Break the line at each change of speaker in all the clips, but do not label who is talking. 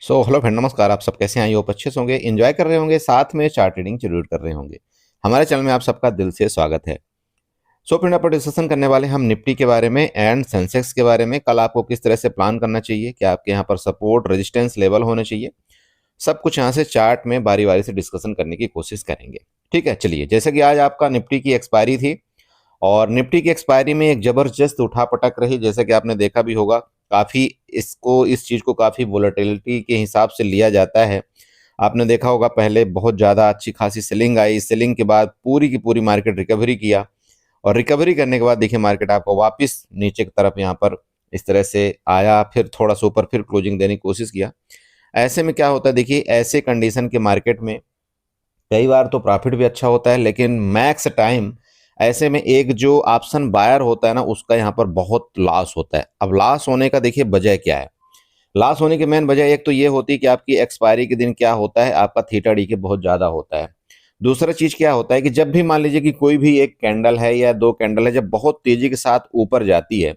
Hello friend, नमस्कार। आप सब कैसे हैं? आई होप अच्छे से होंगे, एंजॉय कर रहे होंगे, साथ में चार्ट रीडिंग जरूर कर रहे होंगे। हमारे चैनल में आप सबका दिल से स्वागत है। फ्रेंड, अपन डिस्कशन करने वाले हैं हम निफ्टी के बारे में एंड सेंसेक्स के बारे में। कल आपको किस तरह से प्लान करना चाहिए, क्या आपके यहाँ पर सपोर्ट रेजिस्टेंस लेवल होने चाहिए, सब कुछ यहाँ से चार्ट में बारी बारी से डिस्कशन करने की कोशिश करेंगे। ठीक है, चलिए। जैसे कि आज आपका निफ्टी की एक्सपायरी थी और निफ्टी की एक्सपायरी में एक जबरदस्त उठापटक रही, जैसे कि आपने देखा भी होगा। काफी इस चीज को काफी वोलेटिलिटी के हिसाब से लिया जाता है। आपने देखा होगा पहले बहुत ज्यादा अच्छी खासी सेलिंग आई, सेलिंग के बाद पूरी की पूरी मार्केट रिकवरी किया और रिकवरी करने के बाद देखिए मार्केट आपको वापस नीचे की तरफ यहाँ पर इस तरह से आया, फिर थोड़ा सा ऊपर, फिर क्लोजिंग देने की कोशिश किया। ऐसे में क्या होता है, देखिए ऐसे कंडीशन के मार्केट में कई बार तो प्रॉफिट भी अच्छा होता है, लेकिन मैक्स टाइम ऐसे में एक जो ऑप्शन बायर होता है ना, उसका यहाँ पर बहुत लॉस होता है। अब लॉस होने का देखिए वजह क्या है। लॉस होने की मेन वजह एक तो ये होती है कि आपकी एक्सपायरी के दिन क्या होता है, आपका थीटा डी के बहुत ज्यादा होता है। दूसरा चीज क्या होता है कि जब भी मान लीजिए कि कोई भी एक कैंडल है या दो कैंडल है, जब बहुत तेजी के साथ ऊपर जाती है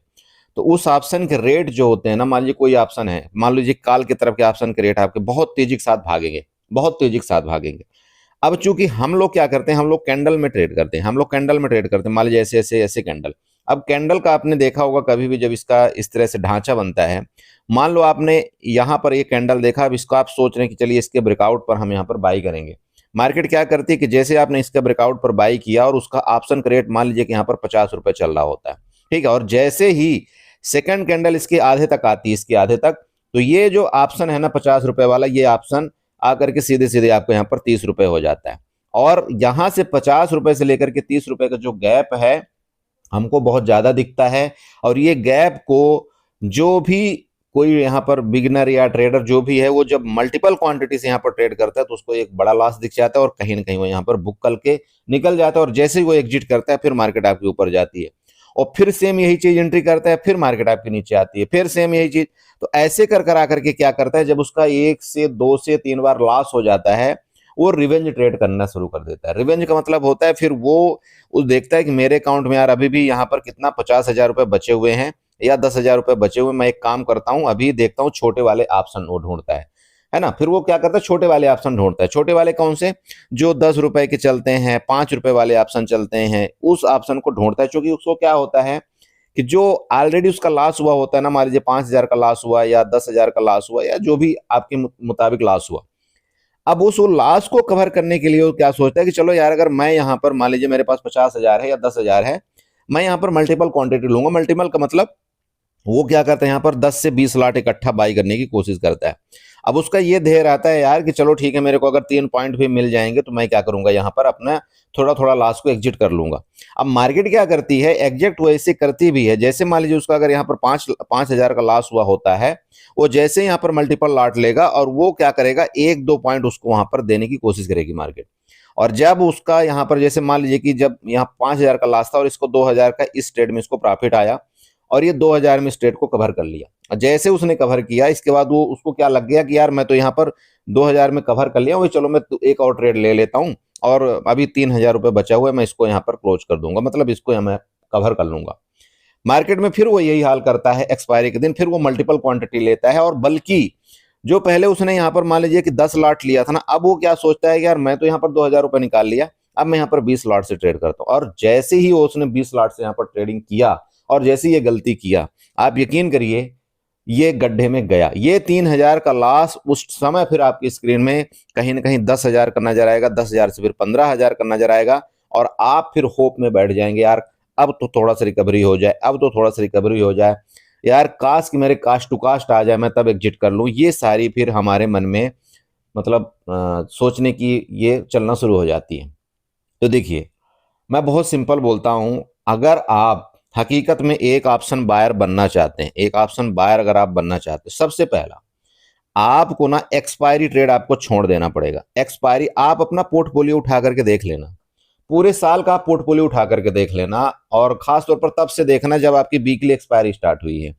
तो उस ऑप्शन के रेट जो होते हैं ना, मान लीजिए कोई ऑप्शन है, मान लीजिए काल की तरफ के ऑप्शन के रेट आपके बहुत तेजी के साथ भागेंगे, बहुत तेजी के साथ भागेंगे। अब चूंकि हम लोग क्या करते हैं, हम लोग कैंडल में ट्रेड करते हैं, हम लोग कैंडल में ट्रेड करते हैं, मान लीजिए ऐसे ऐसे ऐसे कैंडल। अब कैंडल का आपने देखा होगा कभी भी जब इसका इस तरह से ढांचा बनता है, मान लो आपने यहाँ पर ये कैंडल देखा, अब इसको आप सोच रहे हैं कि चलिए इसके ब्रेकआउट पर हम यहाँ पर बाई करेंगे। मार्केट क्या करती है कि जैसे आपने इसका ब्रेकआउट पर बाई किया और उसका ऑप्शन का रेट मान लीजिए कि यहाँ पर 50 रुपए चल रहा होता है, ठीक है, और जैसे ही सेकंड कैंडल इसके आधे तक आती है, इसके आधे तक, तो ये जो ऑप्शन है ना 50 रुपए वाला, ये ऑप्शन आकर के सीधे सीधे आपको यहाँ पर 30 रुपए हो जाता है। और यहां से 50 रुपए से लेकर के 30 रुपए का जो गैप है हमको बहुत ज्यादा दिखता है। और ये गैप को जो भी कोई यहाँ पर बिगनर या ट्रेडर जो भी है, वो जब मल्टीपल क्वांटिटी से यहाँ पर ट्रेड करता है तो उसको एक बड़ा लॉस दिख जाता है और कहीं ना कहीं वो यहाँ पर बुक करके निकल जाता है। और जैसे ही वो एग्जिट करता है फिर मार्केट आपके ऊपर जाती है और फिर सेम यही चीज एंट्री करता है, फिर मार्केट आपके नीचे आती है, फिर सेम यही चीज। तो ऐसे कर कर आकर के क्या करता है, जब उसका एक से दो से तीन बार लॉस हो जाता है, वो रिवेंज ट्रेड करना शुरू कर देता है। रिवेंज का मतलब होता है फिर वो देखता है कि मेरे अकाउंट में यार अभी भी यहाँ पर कितना 50,000 रुपए बचे हुए हैं या 10,000 रुपए बचे हुए, मैं एक काम करता हूँ अभी देखता हूँ छोटे वाले ऑप्शन वो ढूंढता है ना। फिर वो क्या करता है, छोटे वाले ऑप्शन ढूंढता है। छोटे वाले कौन से? जो 10 रुपए के चलते हैं, 5 रुपए वाले ऑप्शन चलते हैं, उस ऑप्शन को ढूंढता है। क्योंकि उसको क्या होता है कि जो ऑलरेडी उसका लॉस हुआ होता है ना, मान लीजिए 5,000 का लॉस हुआ या 10,000 का लॉस हुआ या जो भी आपके मुताबिक लॉस हुआ, अब उस लॉस को कवर करने के लिए वो क्या सोचता है कि चलो यार, अगर मैं यहाँ पर मान लीजिए मेरे पास 50,000 है या 10,000 है, मैं यहाँ पर मल्टीपल क्वांटिटी लूंगा। मल्टीपल का मतलब वो क्या करता है, यहाँ पर 10 से 20 लाट इकट्ठा बाई करने की कोशिश करता है। अब उसका ये ध्येय रहता है यार कि चलो ठीक है, मेरे को अगर 3 पॉइंट भी मिल जाएंगे तो मैं क्या करूंगा, यहाँ पर अपना थोड़ा थोड़ा लॉस को एग्जिट कर लूंगा। अब मार्केट क्या करती है, एग्जिट वैसे करती भी है, जैसे मान लीजिए उसका अगर यहाँ पर 5,000 का लॉस हुआ होता है, वो जैसे यहाँ पर मल्टीपल लॉट लेगा और वो क्या करेगा, 1-2 पॉइंट उसको वहां पर देने की कोशिश करेगी मार्केट। और जब उसका यहाँ पर जैसे मान लीजिए कि जब यहाँ 5,000 का लॉस था और इसको 2,000 का इस ट्रेड में इसको प्रॉफिट आया और ये 2,000 में स्ट्रेट को कवर कर लिया। जैसे उसने कवर किया, इसके बाद वो उसको क्या लग गया कि यार मैं तो यहाँ पर 2,000 में कवर कर लिया, वही चलो मैं एक और ट्रेड ले लेता हूँ और अभी 3,000 रुपये बचा हुआ है, मैं इसको यहाँ पर क्लोज कर दूंगा, मतलब इसको मैं कवर कर लूंगा। मार्केट में फिर वो यही हाल करता है, एक्सपायरी के दिन फिर वो मल्टीपल क्वांटिटी लेता है। और बल्कि जो पहले उसने यहाँ पर मान लीजिए कि 10 लॉट लिया था ना, अब वो क्या सोचता है कि यार मैं तो यहाँ पर 2,000 रुपये निकाल लिया, अब मैं यहाँ पर 20 लॉट से ट्रेड करता हूँ। और जैसे ही वो उसने 20 लॉट से यहाँ पर ट्रेडिंग किया और जैसे ये गलती किया, आप यकीन करिए ये गड्ढे में गया। ये 3,000 का लॉस उस समय फिर आपकी स्क्रीन में कहीं ना कहीं 10,000 का नजर आएगा, 10,000 से फिर 15,000 का नजर आएगा और आप फिर होप में बैठ जाएंगे, यार अब तो थोड़ा सा रिकवरी हो जाए, अब तो थोड़ा सा रिकवरी हो जाए, यार काश कि मेरे कास्ट टू कास्ट आ जाए, मैं तब एग्जिट कर लूं। ये सारी फिर हमारे मन में मतलब सोचने की ये चलना शुरू हो जाती है। तो देखिए, मैं बहुत सिंपल बोलता हूं, अगर आप हकीकत में एक ऑप्शन बायर बनना चाहते हैं, एक ऑप्शन बायर अगर आप बनना चाहते हैं, सबसे पहला आपको ना एक्सपायरी ट्रेड आपको छोड़ देना पड़ेगा। एक्सपायरी आप अपना पोर्टफोलियो उठा करके देख लेना, पूरे साल का आप पोर्टफोलियो उठा करके देख लेना, और खास तौर पर तब से देखना जब आपकी वीकली एक्सपायरी स्टार्ट हुई है।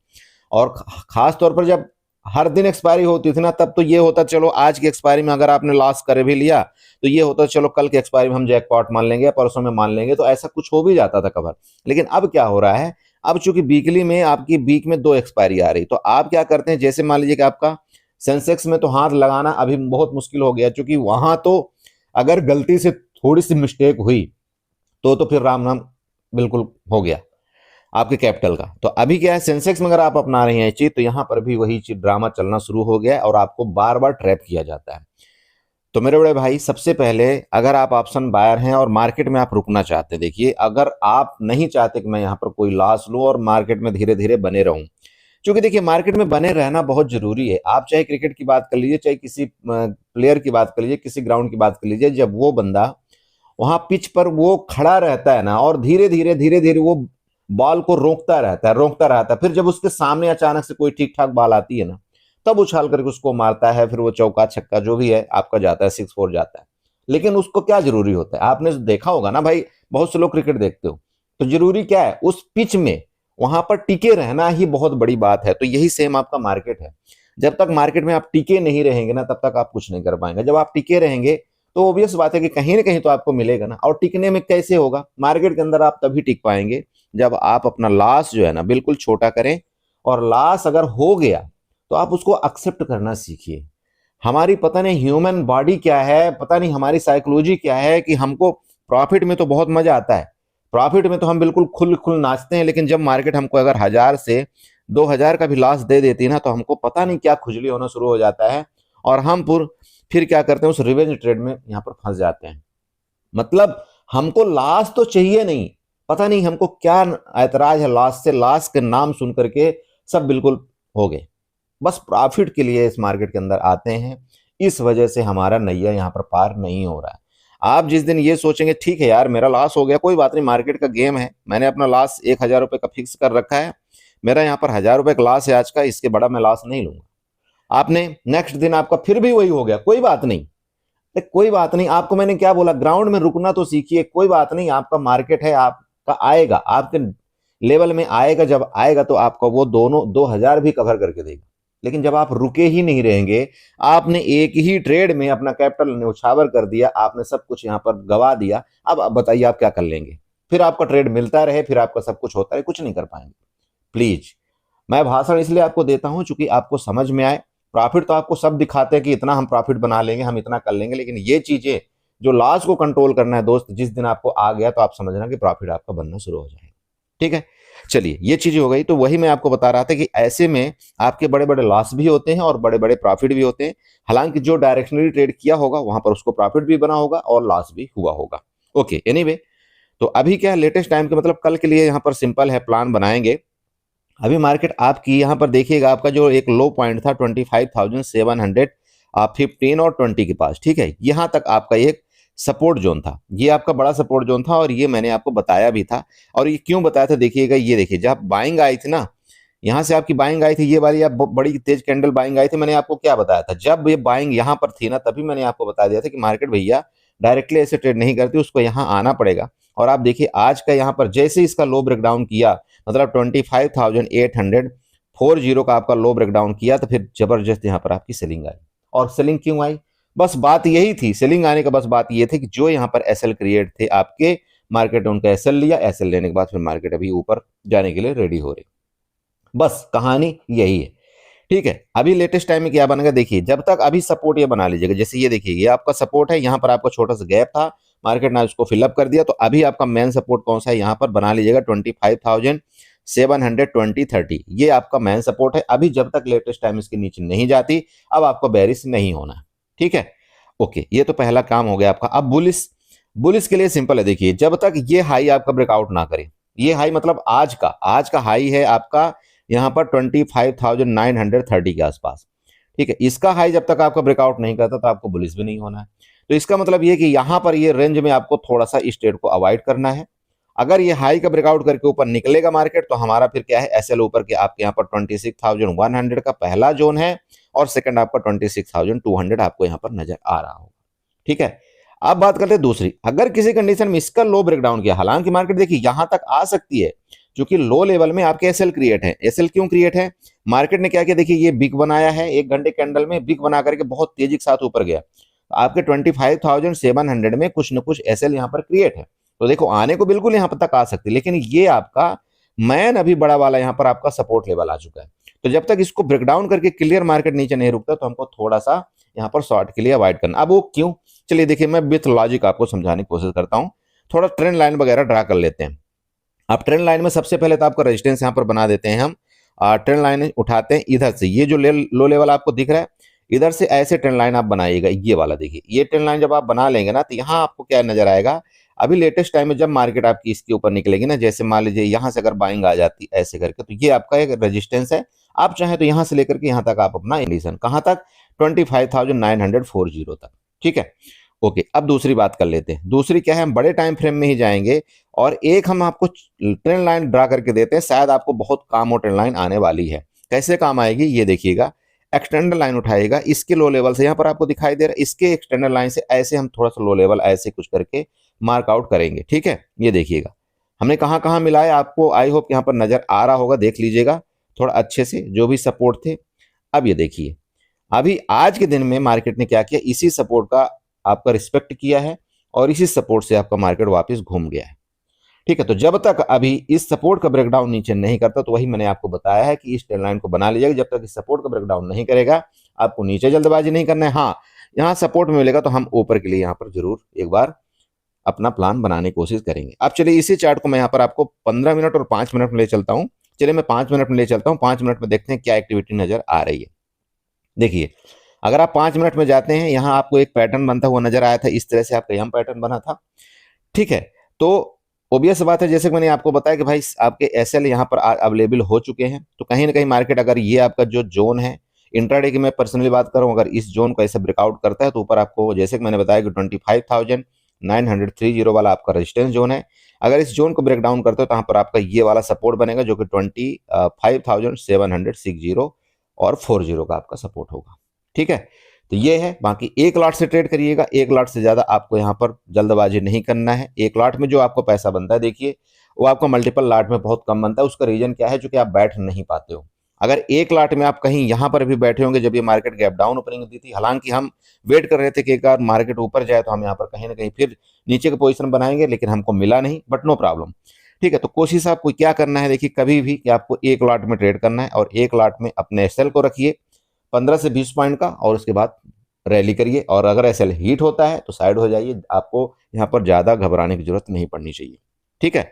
और खास तौर पर जब हर दिन एक्सपायरी होती थी ना, तब तो ये होता चलो आज की एक्सपायरी में अगर आपने लॉस कर भी लिया तो ये होता चलो कल की एक्सपायरी में हम जैकपॉट मान लेंगे या परसों में मान लेंगे, तो ऐसा कुछ हो भी जाता था कवर। लेकिन अब क्या हो रहा है, अब चूंकि वीकली में आपकी वीक में 2 एक्सपायरी आ रही, तो आप क्या करते हैं, जैसे मान लीजिए कि आपका सेंसेक्स में तो हाथ लगाना अभी बहुत मुश्किल हो गया, क्योंकि वहां तो अगर गलती से थोड़ी सी मिस्टेक हुई तो फिर राम नाम बिल्कुल हो गया आपके कैपिटल का। तो अभी क्या है, सेंसेक्स में अगर आप अपना रहे हैं चीज, तो यहां पर भी वही चीज ड्रामा चलना शुरू हो गया है और आपको बार बार ट्रैप किया जाता है। तो मेरे बड़े भाई, सबसे पहले अगर आप ऑप्शन बायर हैं और मार्केट में आप रुकना चाहते हैं, देखिए अगर आप नहीं चाहते कि मैं यहाँ पर कोई लॉस लूं और मार्केट में धीरे धीरे बने रहूं, क्योंकि देखिए मार्केट में बने रहना बहुत जरूरी है। आप चाहे क्रिकेट की बात कर लीजिए, चाहे किसी प्लेयर की बात कर लीजिए, किसी ग्राउंड की बात कर लीजिए, जब वो बंदा वहां पिच पर वो खड़ा रहता है ना, और धीरे धीरे वो बॉल को रोकता रहता है, फिर जब उसके सामने अचानक से कोई ठीक ठाक बॉल आती है ना, तब उछाल करके उसको मारता है, फिर वो चौका छक्का जो भी है आपका जाता है, 6-4 जाता है। लेकिन उसको क्या जरूरी होता है, आपने देखा होगा ना भाई, बहुत से लोग क्रिकेट देखते हो, तो जरूरी क्या है, उस पिच में वहां पर टिके रहना ही बहुत बड़ी बात है। तो यही सेम आपका मार्केट है। जब तक मार्केट में आप टिके नहीं रहेंगे ना, तब तक आप कुछ नहीं कर पाएंगे। जब आप टिके रहेंगे तो ऑब्वियस बात है कि कहीं ना कहीं तो आपको मिलेगा ना। और टिकने में कैसे होगा, मार्केट के अंदर आप तभी टिक पाएंगे जब आप अपना लॉस जो है ना बिल्कुल छोटा करें, और लॉस अगर हो गया तो आप उसको एक्सेप्ट करना सीखिए। हमारी पता नहीं ह्यूमन बॉडी क्या है, पता नहीं हमारी साइकोलॉजी क्या है, कि हमको प्रॉफिट में तो बहुत मजा आता है, प्रॉफिट में तो हम बिल्कुल खुल खुल नाचते हैं, लेकिन जब मार्केट हमको अगर 1000 से 2000 का भी लॉस दे देती है ना, तो हमको पता नहीं क्या खुजली होना शुरू हो जाता है, और हम फिर क्या करते हैं, उस रिवेंज ट्रेड में यहां पर फंस जाते हैं। मतलब हमको लॉस तो चाहिए नहीं, पता नहीं हमको क्या ऐतराज है लॉस से, लॉस के नाम सुन करके सब बिल्कुल हो गए, बस प्रॉफिट के लिए इस मार्केट के अंदर आते हैं। इस वजह से हमारा नैया यहाँ पर पार नहीं हो रहा है। आप जिस दिन ये सोचेंगे ठीक है यार मेरा लॉस हो गया, कोई बात नहीं, मार्केट का गेम है, मैंने अपना लॉस 1000 रुपए का फिक्स कर रखा है, मेरा यहाँ पर 1000 रुपए का लॉस है आज का, इसके बड़ा मैं लॉस नहीं लूंगा। आपने नेक्स्ट दिन आपका फिर भी वही हो गया, कोई बात नहीं, कोई बात नहीं। आपको मैंने क्या बोला, ग्राउंड में रुकना तो सीखिए, कोई बात नहीं, आपका मार्केट है, आपका आएगा, आपके लेवल में आएगा, जब आएगा तो आपका वो दोनों 2000 भी कवर करके देगा। लेकिन जब आप रुके ही नहीं रहेंगे, आपने एक ही ट्रेड में अपना कैपिटल न्यौछावर कर दिया, आपने सब कुछ यहां पर गवा दिया, अब बताइए आप क्या कर लेंगे। फिर आपका ट्रेड मिलता रहे, फिर आपका सब कुछ होता है, कुछ नहीं कर पाएंगे। प्लीज, मैं भाषण इसलिए आपको देता हूं चूंकि आपको समझ में आए। प्रॉफिट तो आपको सब दिखाते हैं कि इतना हम प्रॉफिट बना लेंगे, हम इतना कर लेंगे, लेकिन ये चीजें जो लॉस को कंट्रोल करना है दोस्त, जिस दिन आपको आ गया तो आप समझना कि प्रॉफिट आपका बनना शुरू हो जाएगा। ठीक है, चलिए ये चीजें हो गई। तो वही मैं आपको बता रहा था कि ऐसे में आपके बड़े बड़े लॉस भी होते हैं और बड़े बड़े प्रॉफिट भी होते हैं। हालांकि जो डायरेक्शनली ट्रेड किया होगा वहां पर उसको प्रॉफिट भी बना होगा और लॉस भी हुआ होगा। ओके, एनीवे, तो अभी क्या लेटेस्ट टाइम के मतलब कल के लिए यहाँ पर सिंपल है, प्लान बनाएंगे। अभी मार्केट आपकी यहाँ पर देखिएगा, आपका जो एक लो पॉइंट था 25,715 और 20 के पास, ठीक है, यहाँ तक आपका एक सपोर्ट जोन था, ये आपका बड़ा सपोर्ट जोन था, और ये मैंने आपको बताया भी था। और ये क्यों बताया था, देखिएगा, ये देखिए जब बाइंग आई थी ना, यहाँ से आपकी बाइंग आई थी, ये वाली आप बड़ी तेज कैंडल बाइंग आई थी, मैंने आपको क्या बताया था, जब ये बाइंग यहाँ पर थी ना, तभी मैंने आपको बता दिया था कि मार्केट भैया डायरेक्टली ऐसे ट्रेड नहीं करती, उसको यहाँ आना पड़ेगा। और आप देखिए आज का यहाँ पर जैसे इसका लो ब्रेकडाउन किया, मतलब 25,840 का आपका लो ब्रेकडाउन किया, तो फिर जबरदस्त यहाँ पर आपकी सेलिंग आई। और सेलिंग क्यों आई, बस बात यही थी, सेलिंग आने का बस बात ये थी कि जो यहाँ पर एसएल क्रिएट थे आपके, मार्केट ने उनका एसएल लिया, एसएल लेने के बाद फिर मार्केट अभी ऊपर जाने के लिए रेडी हो रही, बस कहानी यही है। ठीक है, अभी लेटेस्ट टाइम में क्या बनेगा, देखिए जब तक अभी सपोर्ट ये बना लीजिएगा, जैसे ये देखिए ये आपका सपोर्ट है, यहाँ पर आपका छोटा सा गैप था, मार्केट ने उसको फिलअप कर दिया, तो अभी आपका मेन सपोर्ट कौन सा है, यहाँ पर बना लीजिएगा 25,720-30, ये आपका मेन सपोर्ट है। अभी जब तक लेटेस्ट टाइम इसके नीचे नहीं जाती, अब आपको बेरिश नहीं होना है। ठीक है, ओके, ये तो पहला काम हो गया आपका। अब बुलिस, बुलिस के लिए सिंपल है, देखिए जब तक ये हाई आपका ब्रेकआउट ना करे, ये हाई मतलब आज का हाई है आपका यहाँ पर 25,930 के आसपास, ठीक है, इसका हाई जब तक आपका ब्रेकआउट नहीं करता तो आपको बुलिस भी नहीं होना है। तो इसका मतलब ये कि यहाँ पर ये रेंज में आपको थोड़ा सा इस ट्रेड को अवॉइड करना है। अगर ये हाई का ब्रेकआउट करके ऊपर निकलेगा मार्केट, तो हमारा फिर क्या है, एसएल ऊपर के आपके यहाँ पर 26,100 का पहला जोन है, और सेकंड आपका 26,200 आपको यहाँ पर नजर आ रहा होगा। ठीक है, अब बात करते हैं दूसरी, अगर किसी कंडीशन में इसका लो ब्रेकडाउन किया, हालांकि मार्केट देखिए यहां तक आ सकती है, क्योंकि लो लेवल में आपके एसएल क्रिएट है। एसएल क्यों क्रिएट है, मार्केट ने क्या किया, देखिए ये बिग बनाया है, एक घंटे कैंडल में बिग बना करके बहुत तेजी के साथ ऊपर गया, आपके 25,700 में कुछ न कुछ एसएल यहाँ पर क्रिएट है। तो देखो आने को बिल्कुल यहाँ पर तक आ सकती है, लेकिन ये आपका मैन अभी बड़ा वाला यहाँ पर आपका सपोर्ट लेवल आ चुका है। तो जब तक इसको ब्रेक डाउन करके क्लियर मार्केट नीचे नहीं रुकता तो हमको थोड़ा सा यहाँ पर शॉर्ट के लिए अवॉइड करना। अब वो क्यों, चलिए देखिए मैं विथ लॉजिक आपको समझाने की कोशिश करता हूँ। थोड़ा ट्रेंड लाइन वगैरह ड्रा कर लेते हैं। अब ट्रेंड लाइन में सबसे पहले तो आपका रेजिस्टेंस यहाँ पर बना देते हैं हम। ट्रेंड लाइन उठाते हैं इधर से, ये जो लो लेवल आपको दिख रहा है, इधर से ऐसे ट्रेंड लाइन आप बनाइएगा, ये वाला देखिए। ये ट्रेंड लाइन जब आप बना लेंगे ना तो यहाँ आपको क्या नजर आएगा, अभी लेटेस्ट टाइम में जब मार्केट आपकी इसके ऊपर निकलेगी ना, जैसे मान लीजिए यहाँ से अगर बाइंग आ जाती ऐसे करके, तो ये आपका एक रेजिस्टेंस है। आप चाहे तो यहाँ से लेकर के यहाँ तक आप अपना इंडिकेशन, कहाँ तक, 25,940 तक, ठीक है। ओके, अब दूसरी बात कर लेते हैं। दूसरी क्या है, हम बड़े टाइम फ्रेम में ही जाएंगे और एक हम आपको ट्रेंड लाइन ड्रा करके देते हैं, शायद आपको बहुत काम हो ट्रेंड लाइन आने वाली है। कैसे काम आएगी ये देखिएगा। एक्सटेंडर लाइन उठाएगा, इसके लो लेवल से यहाँ पर आपको दिखाई दे रहा है, इसके एक्सटेंडर लाइन से ऐसे हम थोड़ा सा लो लेवल ऐसे कुछ करके मार्क आउट करेंगे, ठीक है। ये देखिएगा हमने कहाँ कहाँ मिलाया, आपको आई होप यहाँ पर नजर आ रहा होगा, देख लीजिएगा थोड़ा अच्छे से जो भी सपोर्ट थे। अब ये देखिए अभी आज के दिन में मार्केट ने क्या किया, इसी सपोर्ट का आपका रिस्पेक्ट किया है और इसी सपोर्ट से आपका मार्केट वापस घूम गया है, ठीक है। तो जब तक अभी इस सपोर्ट का ब्रेकडाउन नीचे नहीं करता, तो वही मैंने आपको बताया है कि इस ट्रेंड लाइन को बना लीजिएगा। जब तक इस सपोर्ट का ब्रेकडाउन नहीं करेगा, आपको नीचे जल्दबाजी नहीं करना है। हाँ, यहाँ सपोर्ट मिलेगा तो हम ऊपर के लिए यहाँ पर जरूर एक बार अपना प्लान बनाने की कोशिश करेंगे। अब चलिए इसी चार्ट को मैं यहाँ पर आपको 15 मिनट और 5 मिनट में ले चलता हूँ। चलिए मैं 5 मिनट में ले चलता हूँ। 5 मिनट में देखते हैं क्या एक्टिविटी नजर आ रही है। देखिए अगर आप 5 मिनट में जाते हैं, यहाँ आपको एक पैटर्न बनता हुआ नजर आया था, इस तरह से आपका यम पैटर्न बना था, ठीक है। तो ऑब्वियस बात है, जैसे कि मैंने आपको बताया कि भाई आपके एसएल यहाँ पर अवेलेबल हो चुके हैं, तो कहीं ना कहीं मार्केट अगर ये आपका जो जोन है इंट्राडे की मैं पर्सनली बात करूं, अगर इस जोन को ऐसे ब्रेकआउट करता है तो ऊपर आपको जैसे कि मैंने बताया कि 25,930 वाला आपका रेजिस्टेंस जोन है। अगर इस जोन को ब्रेक डाउन करते हो तो यहाँ पर आपका ये वाला सपोर्ट बनेगा जो कि 25,760 और 40 का आपका सपोर्ट होगा, ठीक है। तो ये है, बाकी एक लॉट से ट्रेड करिएगा, एक लॉट से ज्यादा आपको यहाँ पर जल्दबाजी नहीं करना है। एक लॉट में जो आपको पैसा बनता है, देखिए वो आपको मल्टीपल लॉट में बहुत कम बनता है। उसका रीजन क्या है, जो कि आप बैठ नहीं पाते हो। अगर एक लॉट में आप कहीं यहाँ पर भी बैठे होंगे जब ये मार्केट गैप डाउन ओपनिंग दी थी, हालांकि हम वेट कर रहे थे कि एक बार मार्केट ऊपर जाए तो हम यहाँ पर कहीं ना कहीं फिर नीचे की पोजीशन बनाएंगे, लेकिन हमको मिला नहीं, बट नो प्रॉब्लम, ठीक है। तो कोशिश आपको क्या करना है, देखिए कभी भी कि आपको एक लॉट में ट्रेड करना है और एक लॉट में अपने एसएल को रखिए 15 से 20 पॉइंट का, और उसके बाद रैली करिए। और अगर एसएल हिट होता है तो साइड हो जाइए, आपको यहाँ पर ज्यादा घबराने की जरूरत नहीं पड़नी चाहिए, ठीक है।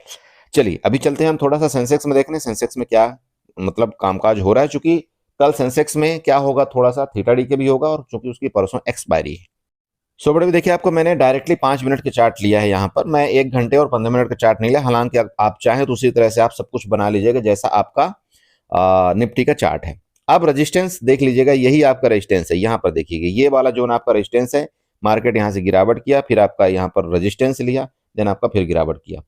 चलिए अभी चलते हैं हम थोड़ा सा सेंसेक्स में देखने, सेंसेक्स में क्या मतलब कामकाज हो रहा है। चूंकि कल सेंसेक्स में क्या होगा, थोड़ा सा थीटा डी के भी होगा, और चूंकि उसकी परसों एक्सपायरी है। सो बड़े देखिए आपको मैंने डायरेक्टली 5 मिनट के चार्ट लिया है यहाँ पर, मैं 1 घंटे और 15 मिनट का चार्ट नहीं लिया। हालांकि आप चाहें तो उसी तरह से आप सब कुछ बना लीजिएगा जैसा आपका निफ्टी का चार्ट है। अब रेजिस्टेंस देख लीजिएगा, यही आपका रेजिस्टेंस है। यहाँ पर देखिएगा ये वाला जोन आपका रेजिस्टेंस है। मार्केट यहाँ से गिरावट किया, फिर आपका यहाँ पर रेजिस्टेंस लिया, देन आपका फिर गिरावट किया।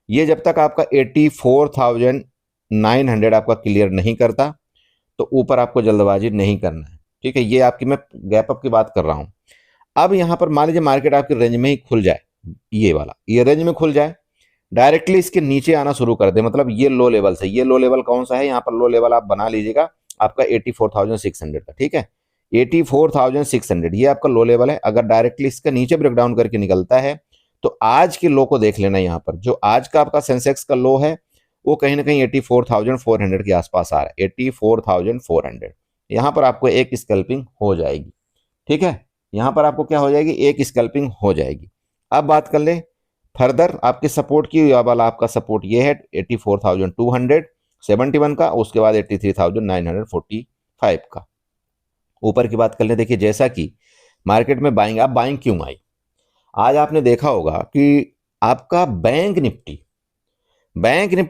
ये जब तक आपका 84,900 आपका क्लियर नहीं करता तो ऊपर आपको जल्दबाजी नहीं करना है, ठीक है। ये आपकी मैं गैप अप की बात कर रहा हूं। अब यहां पर मान लीजिए मार्केट आपकी रेंज में ही खुल जाए, ये वाला ये रेंज में खुल जाए, डायरेक्टली इसके नीचे आना शुरू कर दे, मतलब ये लो लेवल से, ये लो लेवल कौन सा है, यहाँ पर लो लेवल आप बना लीजिएगा आपका 84,600 का, ठीक है। 84,600 ये आपका लो लेवल है। अगर डायरेक्टली इसका नीचे ब्रेकडाउन करके निकलता है तो आज के लो को देख लेना। यहाँ पर जो आज का आपका सेंसेक्स का लो है वो कहीं ना कहीं 84,400 के आसपास आ रहा है, 84,400। यहाँ पर आपको एक स्कैल्पिंग हो जाएगी, ठीक है। यहाँ पर आपको क्या हो जाएगी, एक स्कैल्पिंग हो जाएगी। अब बात कर ले फर्दर आपके सपोर्ट की, वाला आपका सपोर्ट ये है 84,271 का, उसके बाद 83,945 का। ऊपर की बात कर ले, देखिए जैसा कि मार्केट में बाइंग, आप बाइंग क्यों आई, आज आपने देखा होगा कि आपका बैंक निफ्टी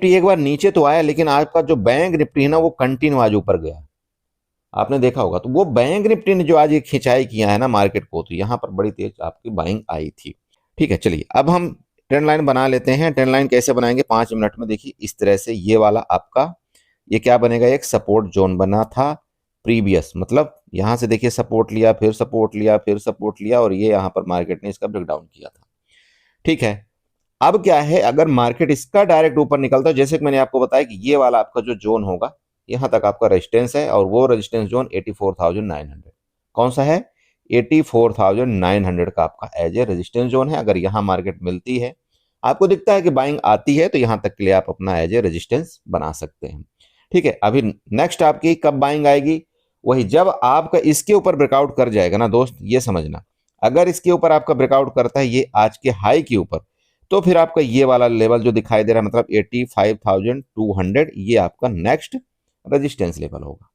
एक बार नीचे तो आया, लेकिन आपका जो बैंक निफ्टी है ना वो कंटिन्यू आज ऊपर गया, आपने देखा होगा। तो वो बैंक निफ्टी ने जो आज ये खिंचाई किया है ना मार्केट को, तो यहाँ पर बड़ी तेज आपकी बाइंग आई थी, ठीक है। चलिए अब हम ट्रेंड लाइन बना लेते हैं। ट्रेंड लाइन कैसे बनाएंगे 5 मिनट में, देखिए इस तरह से ये वाला आपका ये क्या बनेगा, एक सपोर्ट जोन बना था प्रीवियस, मतलब यहां से देखिए सपोर्ट लिया, फिर सपोर्ट लिया, फिर सपोर्ट लिया, और ये यहां पर मार्केट ने इसका ब्रेकडाउन किया था, ठीक है। अब क्या है, अगर मार्केट इसका डायरेक्ट ऊपर निकलता है, जैसे कि मैंने आपको बताया कि ये वाला आपका जो जोन होगा यहां तक आपका रेजिस्टेंस है, और वो रेजिस्टेंस जोन 84,900 कौन सा है, 84,900 का आपका एज ए रेजिस्टेंस जोन है। अगर यहां मार्केट मिलती है, आपको दिखता है कि बाइंग आती है, तो यहां तक के लिए आप अपना एज ए रेजिस्टेंस बना सकते हैं, ठीक है, अभी नेक्स्ट आपकी कब बाइंग आएगी, वही जब आपका इसके ऊपर ब्रेकआउट कर जाएगा ना दोस्त, ये समझना, अगर इसके ऊपर आपका ब्रेकआउट करता है ये आज के हाई के ऊपर, तो फिर आपका ये वाला लेवल जो दिखाई दे रहा है मतलब 85,200, ये आपका नेक्स्ट रेजिस्टेंस लेवल होगा।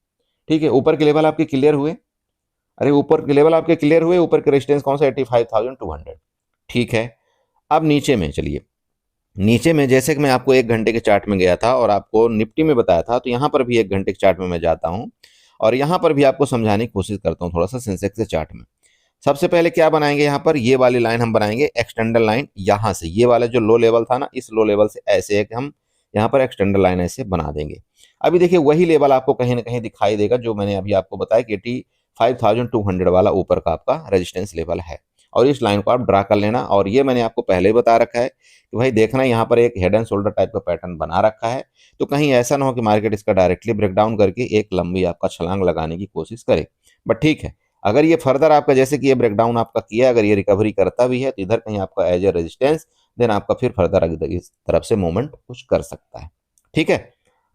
ठीक है, ऊपर के लेवल आपके क्लियर हुए, अरे ऊपर के लेवल आपके क्लियर हुए, ऊपर के रेजिस्टेंस कौन सा 85,200। ठीक है, अब नीचे में चलिए, नीचे में जैसे कि मैं आपको 1 घंटे के चार्ट में गया था और आपको निफ्टी में बताया था, तो यहाँ पर भी 1 घंटे के चार्ट में मैं जाता हूँ और यहाँ पर भी आपको समझाने की कोशिश करता हूँ थोड़ा सा सेंसेक्स के चार्ट में। सबसे पहले क्या बनाएंगे, यहाँ पर ये वाली लाइन हम बनाएंगे एक्सटेंडर लाइन, यहाँ से ये वाला जो लो लेवल था ना, इस लो लेवल से ऐसे है कि हम यहाँ पर एक्सटेंडर लाइन ऐसे बना देंगे। अभी देखिए वही लेवल आपको कहीं ना कहीं दिखाई देगा जो मैंने अभी आपको बताया कि 85,200 वाला ऊपर का आपका रेजिस्टेंस लेवल है, और इस लाइन को आप ड्रा कर लेना। और ये मैंने आपको पहले ही बता रखा है कि भाई देखना यहाँ पर एक हेड एंड शोल्डर टाइप का पैटर्न बना रखा है, तो कहीं ऐसा ना हो कि मार्केट इसका डायरेक्टली ब्रेकडाउन करके एक लंबी आपका छलांग लगाने की कोशिश करे। बट ठीक है, अगर ये फर्दर आपका जैसे कि ये ब्रेकडाउन आपका किया, अगर ये रिकवरी करता भी है तो इधर कहीं आपका एज ए रेजिस्टेंस, देन आपका फिर फर्दर इस तरफ से मूवमेंट कुछ कर सकता है। ठीक है,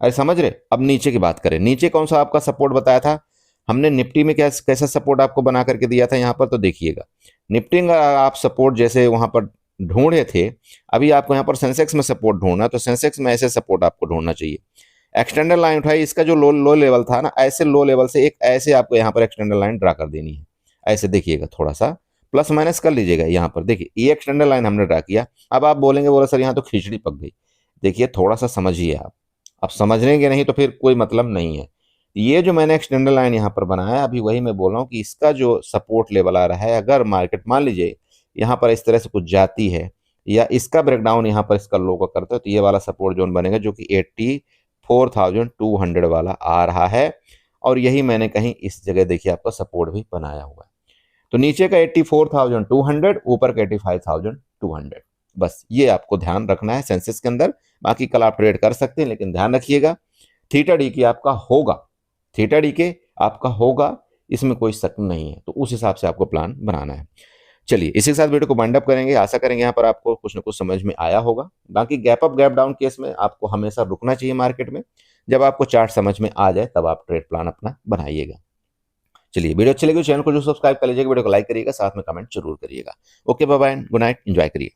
अरे समझ रहे। अब नीचे की बात करें, नीचे कौन सा आपका सपोर्ट बताया था हमने निफ्टी में, क्या कैसा सपोर्ट आपको बना करके दिया था यहाँ पर, तो देखिएगा निफ्टी में आप सपोर्ट जैसे वहां पर ढूंढे थे, अभी आपको यहाँ पर सेंसेक्स में सपोर्ट ढूंढना, तो सेंसेक्स में ऐसे सपोर्ट आपको ढूंढना चाहिए। एक्सटेंडर लाइन उठाई, इसका जो लो लो लेवल था ना, ऐसे लो लेवल से एक ऐसे आपको यहाँ पर एक्सटेंडर लाइन ड्रा कर देनी है। ऐसे देखिएगा, थोड़ा सा प्लस माइनस कर लीजिएगा। यहाँ पर देखिए ये एक्सटेंडर लाइन हमने ड्रा किया। अब आप बोलेंगे बोला सर यहाँ तो खिचड़ी पक गई। देखिए थोड़ा सा समझिए आप समझेंगे नहीं तो फिर कोई मतलब नहीं है। ये जो मैंने एक्सटेंडर लाइन यहाँ पर बनाया, अभी वही मैं बोल रहा हूँ कि इसका जो सपोर्ट लेवल आ रहा है, अगर मार्केट मान लीजिए यहाँ पर इस तरह से कुछ जाती है या इसका ब्रेकडाउन यहाँ पर इसका लो का करता है, तो ये वाला सपोर्ट जोन बनेगा जो कि 84,200 वाला आ रहा है। और यही मैंने कहीं इस जगह देखिए आपका सपोर्ट भी बनाया हुआ है। तो नीचे का 84,200, ऊपर का 85,200, बस ये आपको ध्यान रखना है सेंसेस के अंदर। बाकी कल आप ट्रेड कर सकते हैं, लेकिन ध्यान रखिएगा थीटा डी की आपका होगा, थीटा डी के आपका होगा, इसमें कोई शक नहीं है। तो उस हिसाब से आपको प्लान बनाना है। चलिए इसी के साथ वीडियो को वाइंड अप करेंगे। आशा करेंगे यहाँ पर आपको कुछ ना कुछ समझ में आया होगा। बाकी gap up gap down case में आपको हमेशा रुकना चाहिए मार्केट में। जब आपको चार्ट समझ में आ जाए तब आप ट्रेड प्लान अपना बनाइएगा। चलिए वीडियो अच्छी लगी चैनल को जो सब्सक्राइब कर लीजिएगा, वीडियो को लाइक करिएगा, साथ में कमेंट जरूर करिएगा। Okay bye bye, good night, enjoy करिए।